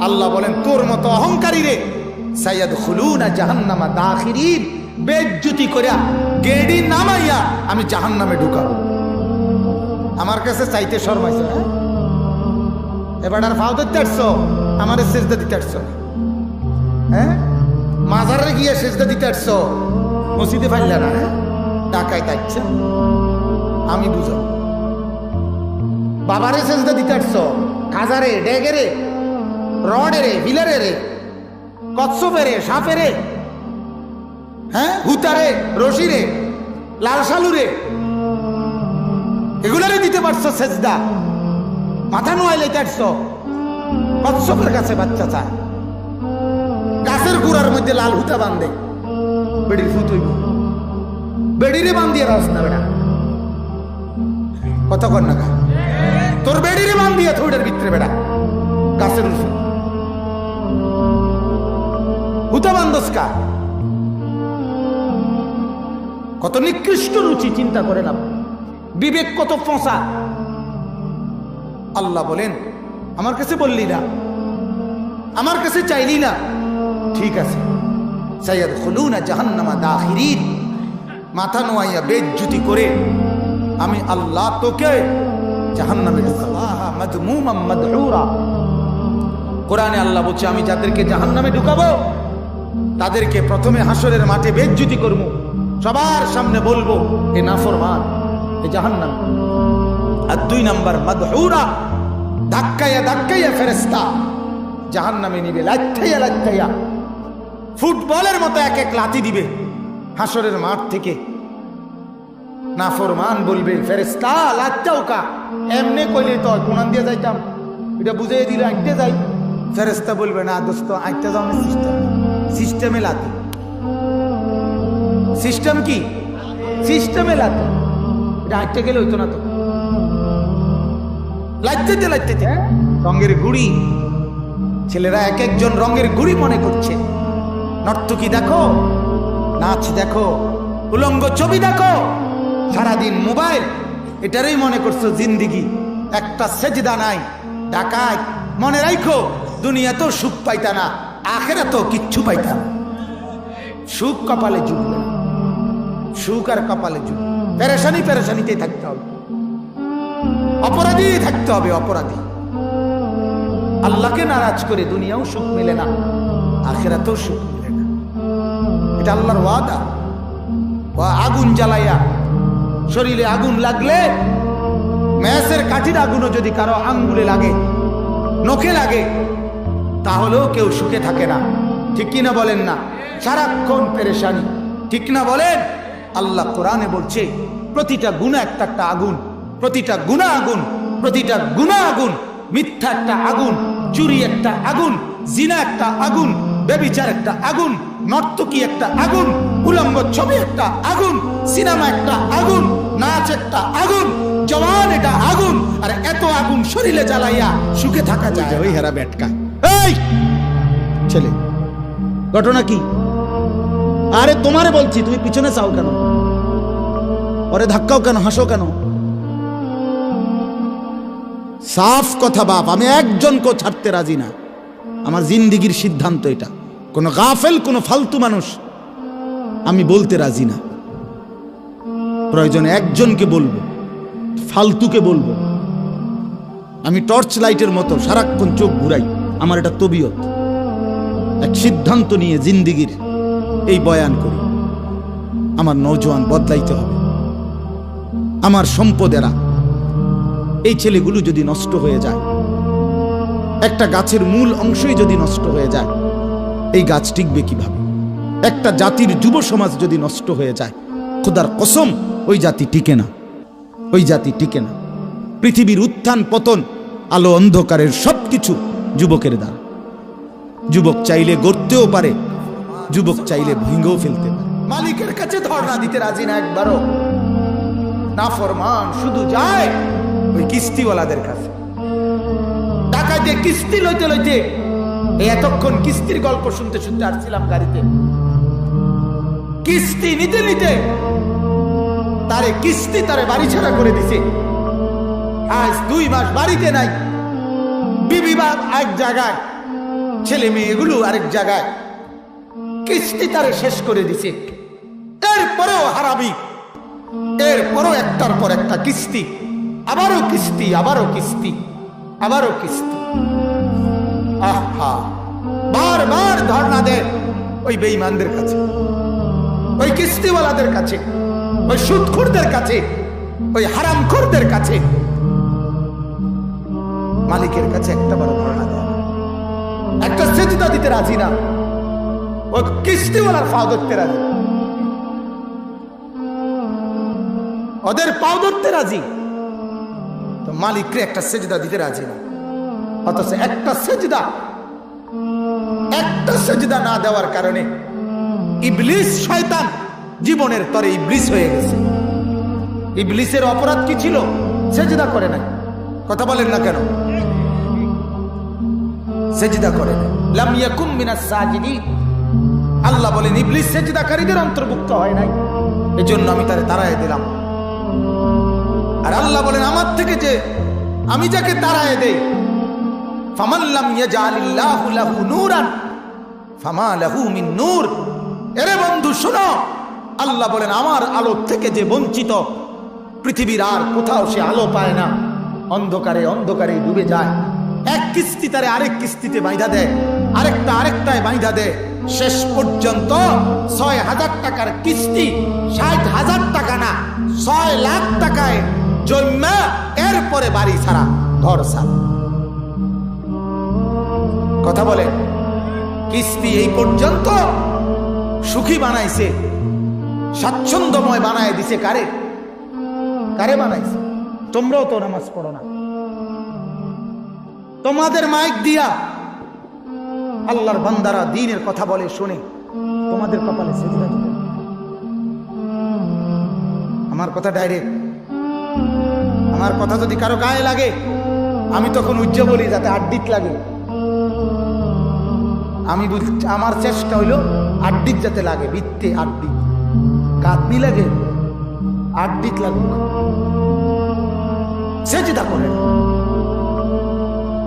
আল্লাহ বলেন তোর মতো অহংকারী রে সাইয়াদখুলুনা জাহান্নামা দাখিরিন, বেজ্জতি করিয়া গেড়ি নামাইয়া আমি জাহান্নামে ঢুকাবো। আমার কাছে চাইতে শরমাইছে, এবার আর ফাও ধরতে আসছো, আমার সেজদা দিতে আসছো, হ্যাঁ মাজারে গিয়ে সেজদা দিতে আসছো, মসজিদে ফাইলে না, টাকায় তাইছে আমি বুঝো। বাবারে সেজদা দিতে আসছো, খাজারে, ডেগেরে, রডেরে, বিলারে রে, কচ্ছপেরে, সাপেরে, হ্যাঁ হুতারে, রশিরে, লাল সালুরে, এগুলারে দিতে পারছো সেজদা। মাথা নোয়াইলে চাটছো, কচ্ছপের কাছে বাচ্চা চায়, গাছের গুড়ার মধ্যে লাল হুতা বান্ধে, বেড়ির ফুত হইব, বেড়িরে বান্ধিয়ে রাস না বেড়া, কত কর না তোর বেড়িরে বান্ধিয়ে থইডের ভিতরে বেড়া গাছের উঠে হুতা বান্ধস কা। কত নিকৃষ্ট রুচি চিন্তা করে না, বিবেক কত ফসা। আল্লাহ বলেন আমার কাছে বললি না, আমার কাছে চাইলি না, ঠিক আছে সাইয়াদখুলুনা জাহান্নামা দাখিরিন, মাথা নোয়াইয়া বেজ্জতি করে আমি আল্লাহ তোকে জাহান্নামে ঢুকাবো। মাদমুমান মাদহুরা, কোরআনে আল্লাহ বলছে আমি যাদেরকে জাহান্নামে ঢুকাবো তাদেরকে প্রথমে হাসরের মাঠে বেজ্জতি করব, সবার সামনে বলবো এ নাফরমান, এ জাহান্নাম। আর 2 নাম্বার মাদহুরা, ধাক্কাইয়া ধাক্কাইয়া ফেরেশতা জাহান্নামে নিবে, লাথাইয়া লাথাইয়া ফুটবলের মতো এক এক লাথি দিবে হাসরের মাঠ থেকে। নাফরমান বলবে ফেরেশতা লাথাও কা, এমনি কইলে তো কোনান দিয়ে যাইতাম, এটা বুঝিয়ে দিলে আইতে যাই। ফেরেশতা বলবে না দোস্ত আইতে যাও না, সিস্টেম, সিস্টেমে লাথি। সিস্টেম কি? সিস্টেমে লাথি, এটা আইতে গেলে হইতো না তো, লাইতে লাইতে রঙের গুড়ি। ছেলেরা এক একজন রঙের গুড়ি মনে করছে। নর্তকী দেখো, নাচ দেখো, উলঙ্গ ছবি দেখো, সারাদিন মোবাইল, এটারই মনে করছো জিন্দিগি। একটা সেজদা নাই। ডাকাত মনে রাখো, দুনিয়াতেও সুখ পাইতা না, আখিরাতেও কিচ্ছু পাইতা না। সুখ কপালে জুটবে না, সুখ আর কপালে জুটবে, পেরেশানি পেরেশানিতেই থাকতে হবে, অপরাধী থাকতে হবে, অপরাধী। আল্লাহকে নারাজ করে দুনিয়াও সুখ মেলে না, আখিরাতেও সুখ মেলে না। এটা আল্লাহর ওয়াদা। আগুন জ্বালাইয়া, শরীরে আগুন লাগলে, ম্যাসের কাঠির আগুনও যদি কারো আঙ্গুলে লাগে, নখে লাগে, তাহলেও কেউ সুখে থাকে না। ঠিক কিনা বলেন না? সারাক্ষণ পেরেশানি, ঠিক না বলেন? আল্লাহ কোরআনে বলছে প্রতিটা গুনাহ একটা একটা আগুন, প্রতিটা গুনাহ আগুন, প্রতিটা গুনাহ আগুন। মিথ্যা একটা আগুন, চুরি একটা আগুন, জিনা একটা আগুন, ব্যভিচার একটা আগুন, নর্তকী একটা আগুন, উলঙ্গ ছবি একটা আগুন, সিনেমা একটা আগুন, নাচ একটা আগুন, জওয়ান এটা আগুন। আর এত আগুন শরীরে জ্বালাইয়া সুখে থাকা যায়? ওই হেরা বেটকা। এই ছেলে, ঘটনা কি? আরে তোমারে বলছি, তুমি পিছনে চাও কেন? ওরে ধাক্কাও কেন, হাসো কেন? সাফ কথা বাপ, আমি একজনকেও ছাড়তে রাজি না। আমার জিন্দিগির সিদ্ধান্ত এটা। কোন গাফেল, কোন ফালতু মানুষ আমি বলতে রাজি না। প্রয়োজনে একজনকে বলবো, ফালতুকে বলবো। আমি টর্চ লাইটের মতো সারাক্ষণ চোখ ঘুরাই, আমার এটা তবিয়ত। এক সিদ্ধান্ত নিয়ে জিন্দিগির এই বয়ান করি। আমার নওজোয়ান বদলাইতে হবে। আমার সম্পদেরা, এই ছেলেগুলো যদি নষ্ট হয়ে যায়, একটা গাছের মূল অংশই যদি নষ্ট হয়ে যায়, এই গাছ টিকবে কিভাবে? একটা জাতির যুব সমাজ যদি নষ্ট হয়ে যায়, খোদার কসম ওই জাতি টিকে না, ওই জাতি টিকে না। পৃথিবীর উত্থান পতন, আলো অন্ধকারের সবকিছু যুবকের দ্বারা। যুবক চাইলে গড়তেও পারে, যুবক চাইলে ভেঙেও ফেলতে পারে। মালিকের কাছে ধর্ণা দিতে রাজি না একবারও। নাফরমান শুধু যায় ওই কিস্তিওয়ালাদের কাছে। টাকা দিয়ে কিস্তি লইতে লইতে এতক্ষণ কিস্তির গল্প শুনতে শুনতে আসছিলাম গাড়িতে। কিস্তি নিতে নিতে তারে কিস্তি তারে বাড়ি ছাড়া করে দিছে। আজ 2 মাস বাড়িতে নাই, বিবি বাপ এক জায়গায়, ছেলে মেয়েগুলো আরেক জায়গায়, কিস্তি তারে শেষ করে দিছে। এরপরেও হারাবি, এরপরও একটার পর একটা কিস্তি, আবারও কিস্তি, আবারও কিস্তি, আবারও কিস্তি। আহা, বারবার ধর্ণা দেয় ওই বেঈমানদের কাছে, ওই কিস্তিওয়ালাদের কাছে, ওই সুদখোরদের কাছে, ওই হারামখোরদের কাছে। মালিকের কাছে একটা বড় ধর্ণা দেয়, একটা সেজদা দিতে রাজি না, ওই কিস্তিওয়ালার পা ধরতে রাজি, ওদের পাও ধরতে রাজি, তো মালিককে একটা সেজদা দিতে রাজি না। অথচ একটা সেজদা না দেওয়ার কারণে ইবলিস শয়তান জীবনের তরে ইবলিস হয়ে গেছে। ইবলিসের অপরাধ কি ছিল? সেজদা করে নাই। কথা বলেন না কেন? সেজদা করে নাই। লাম ইয়াকুম মিনাস সাজিদিন। আল্লাহ বলেন ইবলিস সেজদাকারীদের অন্তর্ভুক্ত হয় নাই, এজন্য আমি তারে তাড়ায় দিলাম। আর আল্লাহ বলেন আমার থেকে যে আমি যাকে তাড়ায় দেই, ফামান লাম ইয়াজআলিল্লাহু লাহু নূরান ফামা লাহু মিন নূর। এরে বন্ধু শোনো, আল্লাহ বলেন আমার আলো থেকে যে বঞ্চিত, পৃথিবীর আর কোথাও সে আলো পায় না, অন্ধকারে অন্ধকারে ডুবে যায়। এক কিস্তি তারে আরেক কিস্তিতে বাইধা দেয়, আরেকটা আরেকটায় বাইধা দেয়। শেষ পর্যন্ত ৬,০০০ টাকার কিস্তি ৬০,০০০ টাকা না, ৬ লাখ টাকায় জন্মা, এরপরে বাড়ি ছাড়া, ঘর ছাড়া। কথা বলে কিস্তি এই পর্যন্ত সুখী বানাইছে, স্বাচ্ছন্দ্যময় বানায় দিছে। কারে কারে বানাইছে? তোমরাও তো নামাজ পড়ো না, তোমাদের মাইক দিয়া আল্লাহর বান্দারা দ্বীনের কথা বলে শুনে তোমাদের কপালে সেজদা দিতে। আমার কথা ডাইরেক্ট, আমার কথা যদি কারো গায়ে লাগে আমি তখন উজ্জ্ব বলি যাতে আড্ডিত লাগে। আমি আমার চেষ্টা হইল আড্ডিত যাতে লাগে, বৃত্তে আড্ডিত, কাতনি লাগে, আড্ডিত লাগে। সেজদা করেন,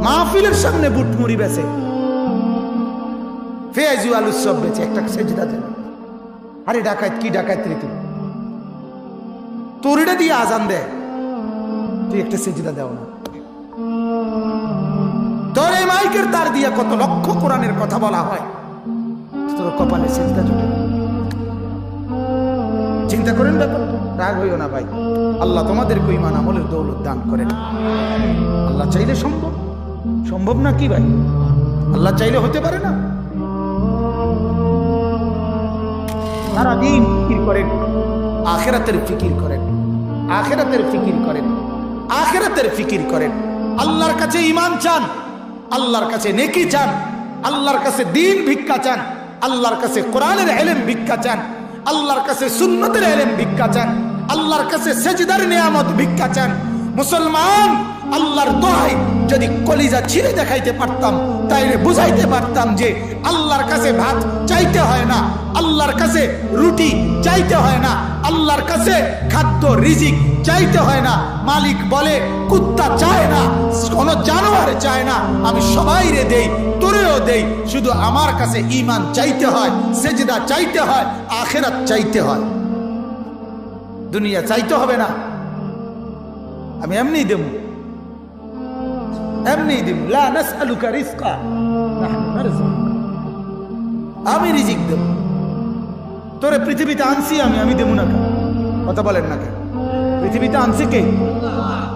মাহফিলের সামনে বুটমুড়ি বেচে, পেঁয়াজু আলুর সব বেচে, একটা সেজদা দেন। আরে ডাকাত কি ডাকাত রে তুই, তোরিটা দিয়ে আজান দেয়, তুই একটা সেজদা দেও না। তোর এই মাইকের তার দিয়ে কত লক্ষ কোরআনের কথা বলা হয়, তোর কপালে সেজদা জুটে। চিন্তা করেন ব্যাপারটা, রাগ হইও না ভাই। আল্লাহ তোমাদেরকে ঈমান আমলের দৌলত দান করেন। আল্লাহ চাইলে সম্ভব, সম্ভব না কি ভাই? আল্লাহ চাইলে হতে পারে না? সারাদিন ফিকির করেন, আখিরাতের ফিকির করেন, আখিরাতের ফিকির করেন, আখিরাতের ফিকির করেন। আল্লাহর কাছে ঈমান চান, আল্লাহর কাছে নেকি চান, আল্লাহর কাছে দ্বীন ভিক্ষা চান, আল্লাহর কাছে কোরআনের ইলম ভিক্ষা চান, আল্লাহর কাছে সুন্নতের ইলম ভিক্ষা চান, আল্লাহর কাছে সেজদার নিয়ামত ভিক্ষা চান। মুসলমান, আল্লাহর দোহাই যদি কলিজা ছিঁড়ে দেখাইতে পারতাম তাইলে বুঝাইতে পারতাম যে আল্লাহর কাছে ভাত চাইতে হয় না, আল্লাহর কাছে রুটি চাইতে হয় না, আল্লাহর কাছে খাদ্য রিজিক চাইতে হয় না। মালিক বলে কুত্তা চায় না, কোন জানোয়ার চায় না, আমি সবাই রে দেই, তোরেও দেই, শুধু আমার কাছে ঈমান চাইতে হয়, সেজদা চাইতে হয়, আখিরাত চাইতে হয়। দুনিয়া চাইতে হবে না, আমি এমনি দেব, এমনি দেব। লা নাসআলুকা রিজকা নাহনু নারযুকুকা, আমি রিজিক দেব। তোরে পৃথিবীতে আনছি আমি দেব না কেন? কথা বলেন না কেন? পৃথিবীতে আনছি কে?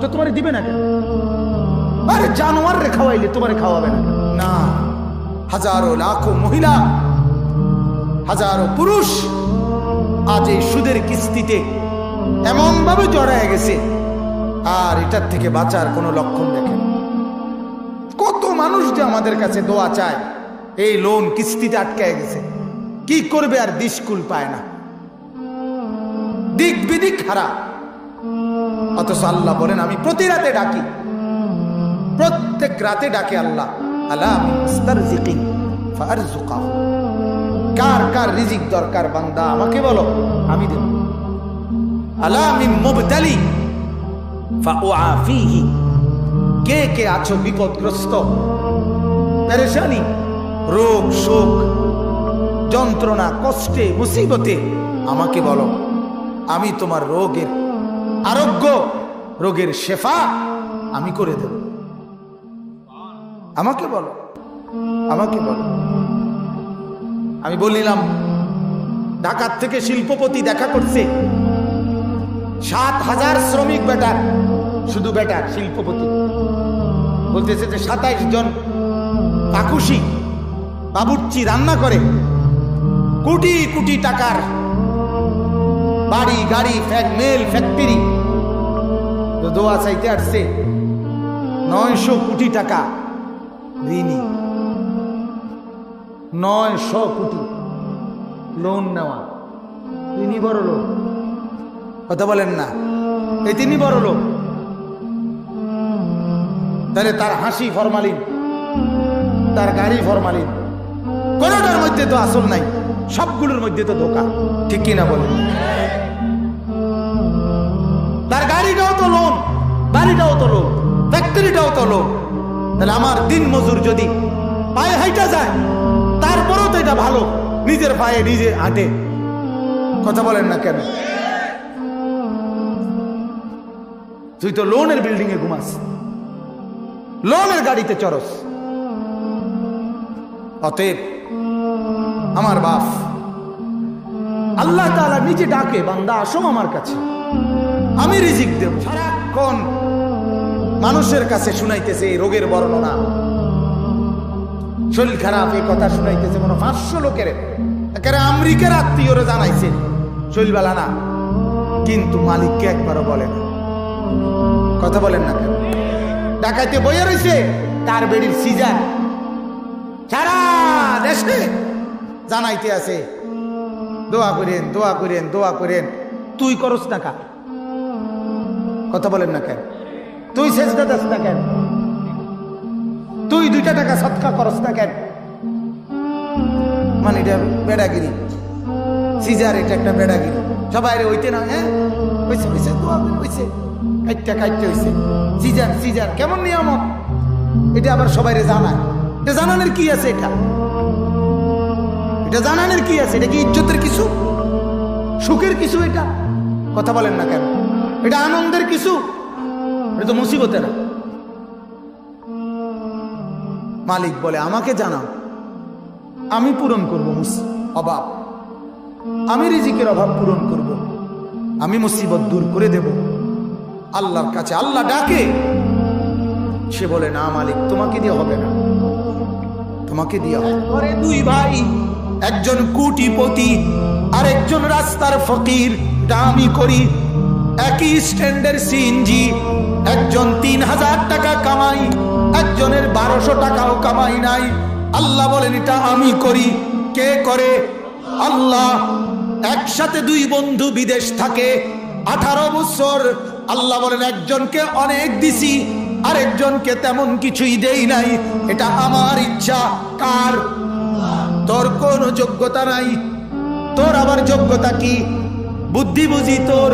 তো তোমারে দিবে না কেন? আরে জানোয়ার রে খাওয়াইলে তোমারে খাওয়াবে না না? হাজারো লাখো মহিলা, হাজারো পুরুষ আজ এই সুদের কিস্তিতে এমন ভাবে জড়ায় গেছে, আর এটার থেকে বাঁচার কোনো লক্ষণ দেখেন। কত মানুষ যে আমাদের কাছে দোয়া চায়, এই লোন কিস্তিতে আটকায় গেছে, কি করবে আর দিশকুল পায় না, দিক বিদিক হারা। অথচ আল্লাহ বলেন আমি প্রতি রাতে ডাকি, প্রত্যেক রাতে ডাকে আল্লাহ, আলা মুস্তারজিকিন ফারজুকাহু। কার কার রিজিক দরকার বান্দা আমাকে বলো, আমি দেব। আলা মিন মুবতালি ফাউআফিহি। কে কে আছো বিপদগ্রস্ত, পেরেশানি, রোগ শোক যন্ত্রণা কষ্টে মুসিবতে আমাকে বলো, আমি তোমার রোগের আরোগ্য, রোগের শেফা আমি করে দেব। আমাকে বলো, আমাকে বলো। আমি বললাম ঢাকার থেকে শিল্পপতি দেখা করছে, 7,000 শ্রমিক বেটার, শুধু বেটার শিল্পপতি। বলতেছে যে 27 জন কাকুশি বাবুর্চি রান্না করে, কোটি কোটি টাকার বাড়ি গাড়ি মেল ফ্যাক্টরি। তো দোয়া চাইতে আসছে 900 কোটি টাকা ঋণী, 900 কোটি লোন নেওয়া। তিনি বড় লোক, কথা বলেন না, এই তিনি বড় লোক। তাহলে তার হাসি ফরমালিন, তার গাড়ি ফরমালিন, কোনটার মধ্যে তো আসল নাই, সবগুলোর মধ্যে তো ধোকা, ঠিক কিনা বলেন? তার গাড়িটাও তো লোন, বাড়িটাও তো লোন, ফ্যাক্টরিটাও তো লোন। তাহলে আমার দিন মজুর যদি পায়ে হাইটা যায়, তারপরেও তো এটা ভালো, নিজের পায়ে নিজে হাঁটে। কথা বলেন না কেন? তুই তো লোনের বিল্ডিং এ ঘুমাস, লোনের গাড়িতে চড়স। অতএব আমার বাপ আল্লাহ তাআলা নিজে ডাকে, বান্দা আসো আমার কাছে, আমি রিজিক দেব। সারাক্ষণ মানুষের কাছে শুনাইতেছে এই রোগের বর্ণনা, শরীর খারাপ এই কথা শুনাইতেছে মনে 500 লোকের, একেবারে আমেরিকার আত্মীয়রা জানাইছে শরীর বালা না, কিন্তু মালিককে একবারও বলে না। কথা বলেন না কেন? ডাকাইতে বইয়া রয়েছে তার বেডির সিজার, সারা দেশে জানাইতে আছে দোয়া করেন, দোয়া করেন, দোয়া করেন। তুই করস না কা? কথা বলেন না কেন? তুই সেজদা দাস না কেন? তুই 2 টাকা সদকা করস না কেন? মানে এটা বেড়াগিরি, সিজার এটা একটা বেড়াগিরি। সবাই ওইতে না, হ্যাঁ হয়েছে হয়েছে, দোয়া হয়েছে, কাইটটা কাইটটা হয়েছে, সিজার সিজার কেমন নিয়ামত, এটা আবার সবাই জানায়। এটা জানানোর কি আছে? এটা জানানোর কি আছে? এটা কি ইজ্জতের কিছু, সুখের কিছু? এটা কথা বলেন না কেন? এটা আনন্দের কিছু? এটা তো মুসিবতের। মালিক বলে আমাকে জানাও, আমি পূরণ করবো অভাব, আমি রিজিকের অভাব পূরণ করব, আমি মুসিবত দূর করে দেব। আল্লাহর কাছে আল্লাহ ডাকে, সে বলে না মালিক তোমাকে দিয়ে হবে না, তোমাকে দিয়ে হবে। ঘরে 2 ভাই, একজন কোটিপতি আর একজন রাস্তার ফকির, এটা আমি করি। একই স্ট্যান্ডের সিএনজি, একজন 3000 টাকা কামাই, একজনের 1200 টাকাও কামাই নাই। আল্লাহ বলেন এটা আমি করি। কে করে? আল্লাহ। একসাথে 2 বন্ধু বিদেশ থাকে 18 বছর, আল্লাহ বলেন একজনকে অনেক দিছি, আরেকজনকে তেমন কিছুই দেই নাই, এটা আমার ইচ্ছা। কার? তোর কোনো যোগ্যতা নাই, তোর আবার যোগ্যতা কি? বুদ্ধি বুঝি তোর,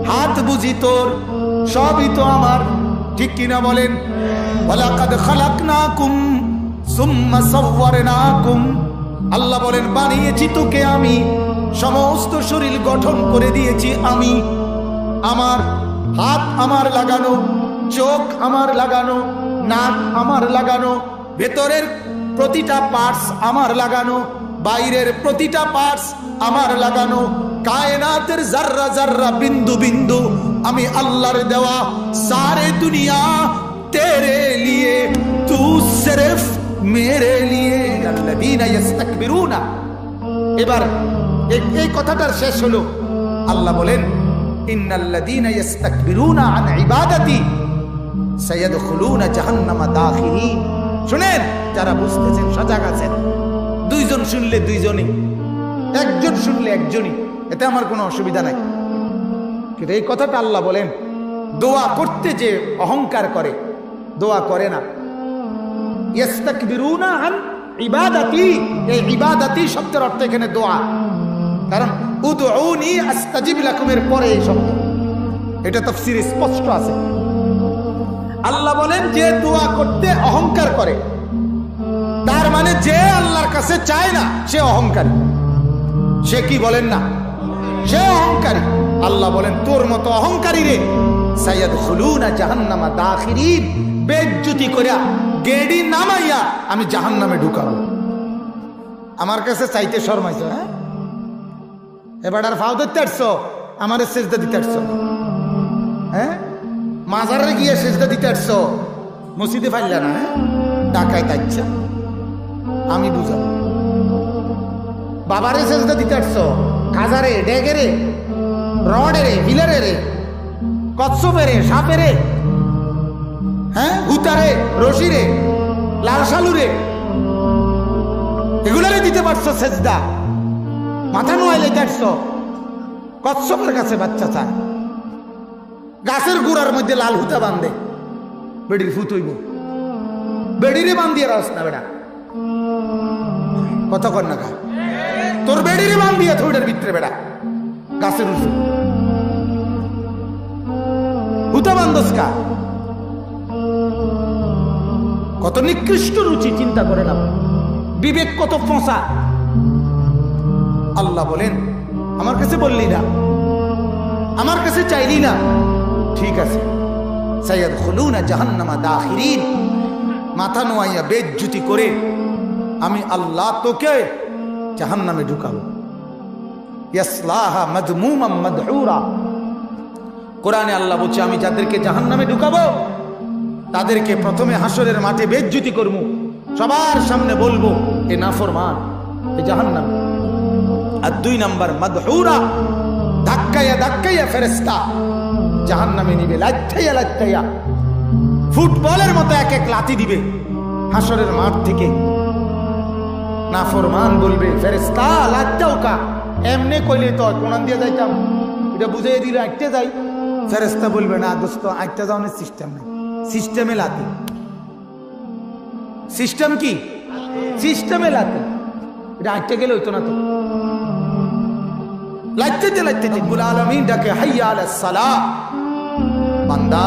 হাত বুঝি তোর, সবই তো আমার, ঠিক কিনা বলেন? ওয়ালাকাদ খালাকনাকুম সুম্মা সাওয়ারনাকুম, আল্লাহ বলেন বানিয়েছি তোকে আমি, সমস্ত শরীর গঠন করে দিয়েছি আমি। আমার হাত আমার লাগানো, চোখ আমার লাগানো, নাক আমার লাগানো, ভেতরের প্রতিটা পার্টস আমার লাগানো, বাইরের প্রতিটা পার্টস আমার লাগানো, কায়নাতের জাররা জাররা বিন্দু বিন্দু আমি আল্লাহর দেওয়া। সারে দুনিয়া তেরে লিয়ে, তু সিরফ মেরে লিয়ে। আল্লাযীনা ইস্তাকবিরুনা, এবার এই কথাটার শেষ হলো। আল্লাহ বলেন ইন্নাল্লাযীনা ইস্তাকবিরুনা আন ইবাদাতি সায়াদখুলুনা জাহান্নামা দাখিরিন। শুনেন, যারা বুঝতেছেন সজাগ আছেন, 2 জন শুনলে 2 জনই, 1 জন শুনলে 1 জনই, এতে আমার কোনো অসুবিধা নাই। কিন্তু এই কথাটা আল্লাহ বলেন দোয়া করতে যে অহংকার করে, দোয়া করে না। ইস্তাকবিরুনা আন ইবাদাতি, এই ইবাদাতি শব্দের অর্থ এখানে দোয়া। কারণ উদউনি আস্তাজিব লাকুমের পরে এই শব্দ, এটা তাফসীরে স্পষ্ট আছে। আল্লাহ বলেন যে দোয়া করতে অহংকার করে, তার মানে যে আল্লাহর কাছে চায় না সে অহংকারী। সে কি বলেন না, সে অহংকারী। আল্লাহ বলেন তোর মতো অহংকারী রে সাইয়াদখুলুনা জাহান্নামা দাখিরিন, বেজ্জতি কইরা গেড়ি নামাইয়া আমি জাহান্নামে ঢুকাবো। আমার কাছে চাইতে শরমাইছো? হ্যাঁ, এবার আর ফাও দিতে আসছো, আমারে সেজদা দিতে আসছো? হ্যাঁ, মাজারে গিয়ে সেজদা দিতে আসছো, মসজিদে ফাইলা না? হ্যাঁ, ডাকায় তাইছে আমি বুঝাবো। বাবারে সেজদা দিতে আসছো, কাজারে, ডেগেরে, রডেরে, হিলারে, কচ্ছপেরে, সাপেরে, হ্যাঁ, হুতারে, রশিরে, লাল শালুরে, এগুলারে দিতে পারছো সেজদা? মাথা নোয়াইলে দেখছো কচ্ছপের কাছে বাচ্চা চায়, গাছের গুড়ার মধ্যে লাল হুতা বান্ধে, বেডির ফুত হইব, বেডিরে বান্ধিয়ে রাস না বেড়া, কত কর না খা তোর বেডিরে বান্ধিয়ে থইটার ভিতরে বেড়া গাছের উঁচু হুতা বান্ধস কা? কত নিকৃষ্ট রুচি, চিন্তা করে না, বিবেক কত ফোঁসা। আল্লাহ বলেন আমার কাছে বললি না, আমার কাছে চাইলি না, ঠিক আছে, সাইয়াদখুলুনা জাহান্নামা দাখিরিন, মাথা নোয়াইয়া বেজ্জতি করে আমি আল্লাহ তোকে জাহান্নামে ঢুকাবো। ইয়াসলাহা মাদমুমান মাদউরা, কোরআনে আল্লাহ বলছে আমি যাদেরকে জাহান্নামে ঢুকাবো তাদেরকে প্রথমে হাসরের মাঠে বেজ্জতি করবো, সবার সামনে বলবো এ নাফরমান, এ জাহান্নাম। আর 2 নাম্বার মাদউরা, ধাক্কাইয়া ধাক্কাইয়া ফেরেশতা জাহান্নামে নিবে, লাইঠাইয়া লাইঠাইয়া ফুটবলের মতো এক এক লাথি দিবে হাসরের মাঠ থেকে। নাফরমান বলবে ফেরেশতা লাথটাও কা, এমনি কইলে তো কোরআন দিয়ে যাইতাম, এটা বুঝিয়ে দিলে আইতে যাই। ফেরেশতা বলবে না দোস্ত, আইতে যাওয়ার সিস্টেম নেই, সিস্টেমে লাথি। সিস্টেম কি? সিস্টেমে লাথি, এটা আইতে গেলে হইতো না তো। লাইতে লাইতে রব্বুল আলামিন ডাকে হাইয়া আলাস সালাহ, বান্দা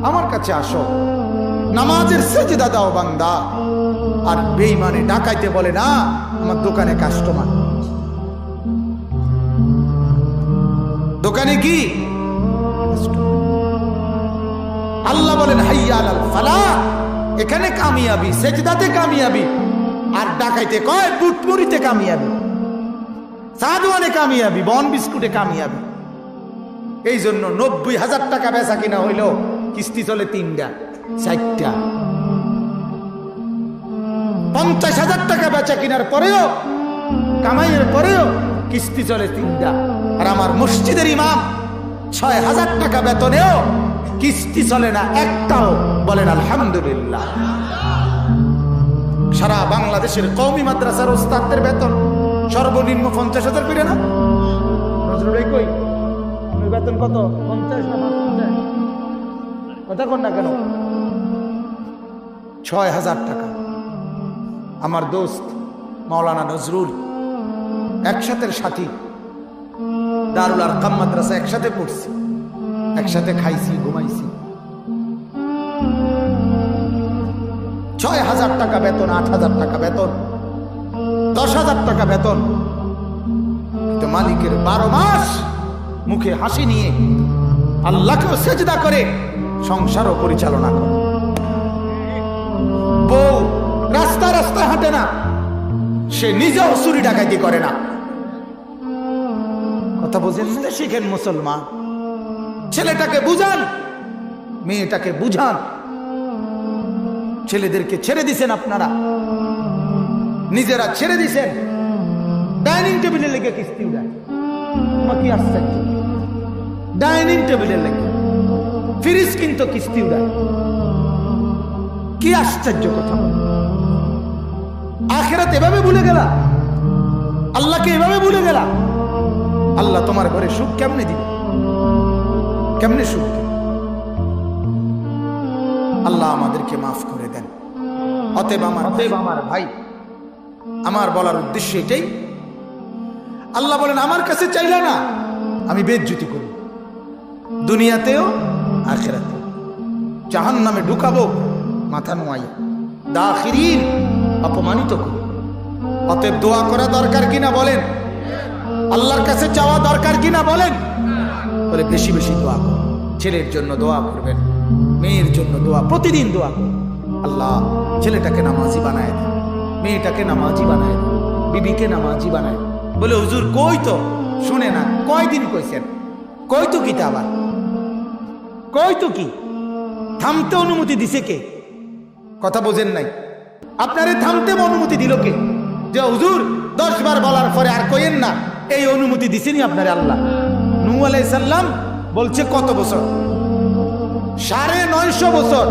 আমার কাছে আসো, নামাজের সেজদা দাও বান্দা। আর বেঈমানে ডাকাইতে বলে না আমার দোকানে কাস্টমার, দোকানে কি আল্লাহ বলেন হাইয়া আলাল ফালাহ, এখানে কামিয়াবি, সেজদাতে কামিয়াবি। আর ডাকাইতে কয় বুটমুড়িতে কামিয়াবি, সাদওয়ানে কামিয়াবি, বন বিস্কুটে কামিয়াবি। এই জন্য 90,000 টাকা বেচা কিনা হইল, কিস্তি চলে 3টা 4টা। 50,000 টাকা বেচা কিনার পরেও, কামাইয়ের পরেও কিস্তি চলে 3টা। আর আমার মসজিদের ইমাম 6,000 টাকা বেতনেও কিস্তি চলে না একটাও। বলেন আলহামদুলিল্লাহ। সারা বাংলাদেশের কওমি মাদ্রাসার ওস্তাদদের বেতন সর্বনিম্ন 50,000 করে না? নজরুল কই বেতন কত? 50 না 50? কথা কন না কেন? 6,000 টাকা। আমার দোস্ত মাওলানা নজরুল একসাথে সাথী, দারুল আরকাম মাদ্রাসা একসাথে পড়ছি, একসাথে খাইছি, ঘুমাইছি। 6,000 টাকা বেতন, 8,000 টাকা বেতন, 10,000 টাকা বেতন। কিন্তু মালিকের 12 মাস মুখে হাসি নিয়ে আল্লাহকেও সেজদা করে সংসারও পরিচালনা করে। বউ রাস্তা রাস্তা হাঁটে না, সে নিজেও চুরি ডাকাতি করে না। কথা বুঝেন? শিখেন মুসলমান, ছেলেটাকে বুঝান, মেয়েটাকে বুঝান। ছেলেদেরকে ছেড়ে দিছেন আপনারা, নিজেরা ছেড়ে দিছেন। ডাইনিং টেবিলে লেগে কিস্তি উঠায়, কি আশ্চর্য! ডাইনিং টেবিলে লেগে ফ্রিজ কিন্তু কিস্তি উঠায়, কি আশ্চর্য কথা! আখিরাত এভাবে ভুলে গেলা, আল্লাহকে এভাবে ভুলে গেলা। আল্লাহ তোমার ঘরে সুখ কেমনে দিবে? কেমনে সুখ দিবে? আল্লাহ আমাদেরকে মাফ করে দেন। অতএব আমার ভাই, আমার বলার উদ্দেশ্য এটাই, আল্লাহ বলেন আমার কাছে চাইলা না, আমি বেজ্জতি করি, দুনিয়াতেও আখিরাতেও। জাহান্নামে ঢুকাবো মাথা নোয়াইয়া, দাখিরিন অপমানিত করি। অতএব দোয়া করা দরকার কিনা বলেন? আল্লাহর কাছে চাওয়া দরকার কিনা বলেন? বলে বেশি বেশি দোয়া করুন। ছেলের জন্য দোয়া করবেন, মেয়ের জন্য দোয়া, প্রতিদিন দোয়া করুন। আল্লাহ ছেলেটাকে নামাজি বানায় দেন, মেয়েটাকে নামাজি বানায় দেন, বিবিকে নামাজি বানায়। বলে হুজুর কই তো শুনে না, কয়দিন কইছেন, কই তো কিটা আবার, কই তো কি? থামতে অনুমতি দিছে কে? কথা বোঝেন নাই? আপনারে থামতে অনুমতি দিল কে? যে হুজুর 10 বার বলার পরে আর কইেন না, এই অনুমতি দিছেনি আপনারে আল্লাহ। নূহ আলাইহিস সালাম বলছে কত বছর? 950 বছর।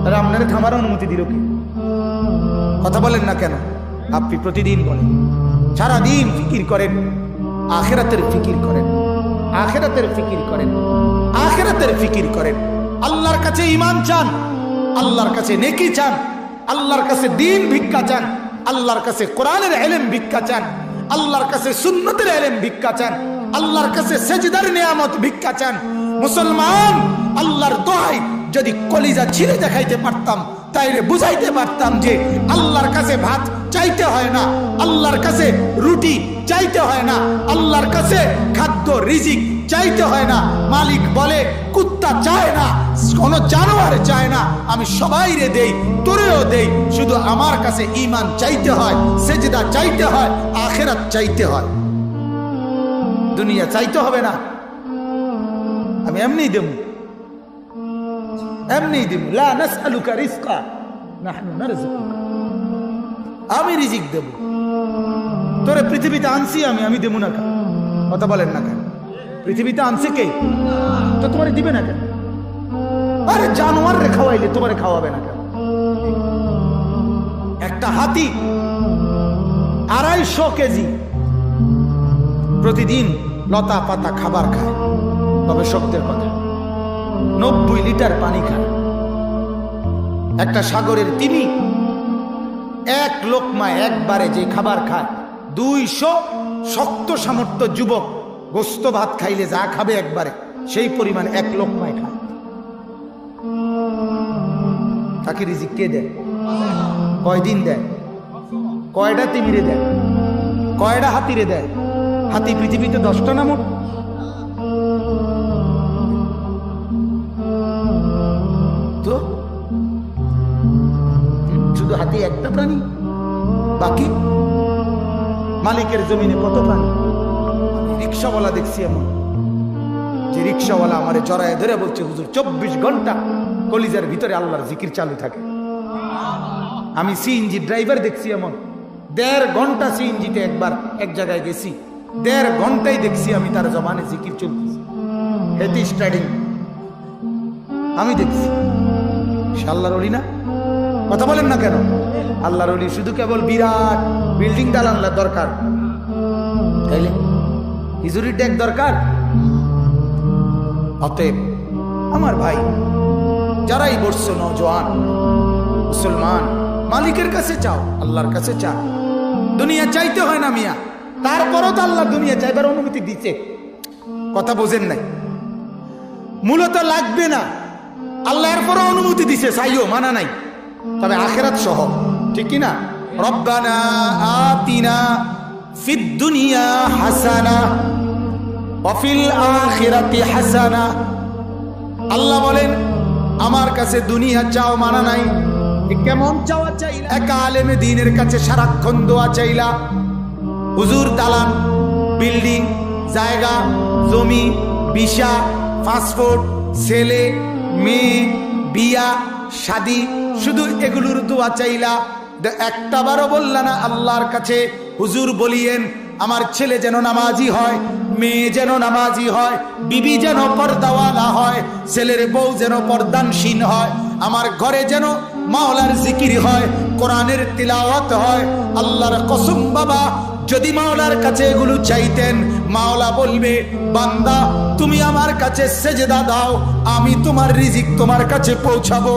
আর আপনারে থামার অনুমতি দিল কে? কথা বলেন না কেন? আপনি প্রতিদিন বলেন, সারাদিন ফিকির করেন, আখিরাতের ফিকির করেন, আখিরাতের ফিকির করেন, আখিরাতের ফিকির করেন। আল্লাহর কাছে ঈমান চান, আল্লাহর কাছে নেকি চান, আল্লাহর কাছে দ্বীন ভিক্ষা চান, আল্লাহর কাছে কোরআনের ইলম ভিক্ষা চান, আল্লাহর কাছে সুন্নতের ইলম ভিক্ষা চান, আল্লাহর কাছে সেজদার নিয়ামত ভিক্ষা চান। মুসলমান, আল্লাহর দোহাই যদি কলিজা ছিঁড়ে দেখাইতে পারতাম তাইলে বুঝাইতে পারতাম যে আল্লাহর কাছে ভাত চাইতে হয় না, আল্লাহর কাছে রুটি চাইতে হয় না, আল্লাহর কাছে খাদ্য রিজিক চাইতে হয় না। মালিক বলে কুত্তা চায় না, কোন জানোয়ার চায় না, আমি সবাই রে দেই, তোরেও দেই, শুধু আমার কাছে ঈমান চাইতে হয়, সেজদা চাইতে হয়, আখিরাত চাইতে হয়। দুনিয়া চাইতে হবে না, আমি এমনি দেব, এমনি দেব। লা নাসআলুকা রিজকা নাহনু নারযুকুকা, আমি রিজিক দেব। তোরে পৃথিবীতে আনছি আমি দেব না কেন? কথা বলেন না কেন? পৃথিবীতে আনছে কে? তো তোমারে দিবে না কেন? আরে জানোয়ার রে খাওয়াইলে তোমারে খাওয়াবে না কেন? একটা হাতি 250 কেজি প্রতিদিন লতা পাতা খাবার খায়, তবে সত্যের কথা 90 লিটার পানি খায়। একটা সাগরের তিমি 1 লোকমায় একবারে যে খাবার খায়, 200 শক্ত সামর্থ্য যুবক গোস্ত ভাত খাইলে যা খাবে একবারে সেই পরিমাণ 1 লোকমায় খায়। তাকে রিজিক কে দেয়? কয়দিন দেয়? কয়টা তিমিরে দেয়? কয়টা হাতিরে দেয়? হাতি পৃথিবীতে 10টা না মোট? তো শুধু হাতি একটা প্রাণী, বাকি মালিকের জমিনে কত প্রাণী? রিক্সাওয়ালা দেখছি এমন যে রিক্সাওয়ালা আমারে জড়ায় ধরে বলছে হুজুর 24 ঘন্টা কলিজার ভিতরে আল্লাহর জিকির চালু থাকে। আমি সিএনজি ড্রাইভার দেখছি এমন 1.5 ঘন্টা সিএনজিতে একবার এক জায়গায় গেছি, 1.5 ঘন্টায় দেখছি আমি তার জবানে জিকির চলতেছে, হেতি স্টার্টিং আমি দেখছি। সে আল্লাহর ওলি না? কথা বলেন না কেন? আল্লাহর ওলি শুধু কেবল বিরাট বিল্ডিং দালানলা দরকার, তাইলে হিজুরি ট্যাগ দরকার? অতএব আমার ভাই যারাই বসছো, নওজোয়ান মুসলমান, মালিকের কাছে চাও, আল্লাহর কাছে চাও। দুনিয়া চাইতে হয় না মিয়া, তারপরও তো আল্লাহ দুনিয়া চাইবার অনুমতি দিচ্ছে। কথা বোঝেন নাই? মূলত লাগবে না, আল্লাহ এরপরও অনুমতি দিছে, চাইও মানা নাই, তবে আখিরাত সহ, ঠিক কি না? রব্বানা আতিনা ফিদ দুনিয়া হাসানা ওয়া ফিল আখিরাতি হাসানা। আল্লাহ বলেন আমার কাছে দুনিয়া চাও, মানা নাই। কেমন চাওয়া চাইলা? এক আলেমে দ্বীনের কাছে সারাক্ষণ দোয়া চাইলা, হুজুর দালান, বিল্ডিং, জায়গা, জমি, ভিসা, পাসপোর্ট, ছেলে মেয়ে, বিয়া শাদি, শুধু এগুলোর দোয়া চাইলা। একটাবারও বললা না আল্লাহর কাছে হুজুর বলিয়েন আমার ছেলে যেন নামাজি হয়, মেয়ে যেন নামাজি হয়, বিবি যেন পর্দাওয়ালা হয়, ছেলের বউ যেন পর্দানশীল হয়, আমার ঘরে যেন মাওলার জিকির হয়, কোরআনের তিলাওয়াত হয়। আল্লাহর কসম বাবা, যদি মাওলার কাছে এগুলো চাইতেন, মাওলা বলবে বান্দা তুমি আমার কাছে সেজদা দাও, আমি তোমার রিজিক তোমার কাছে পৌঁছাবো।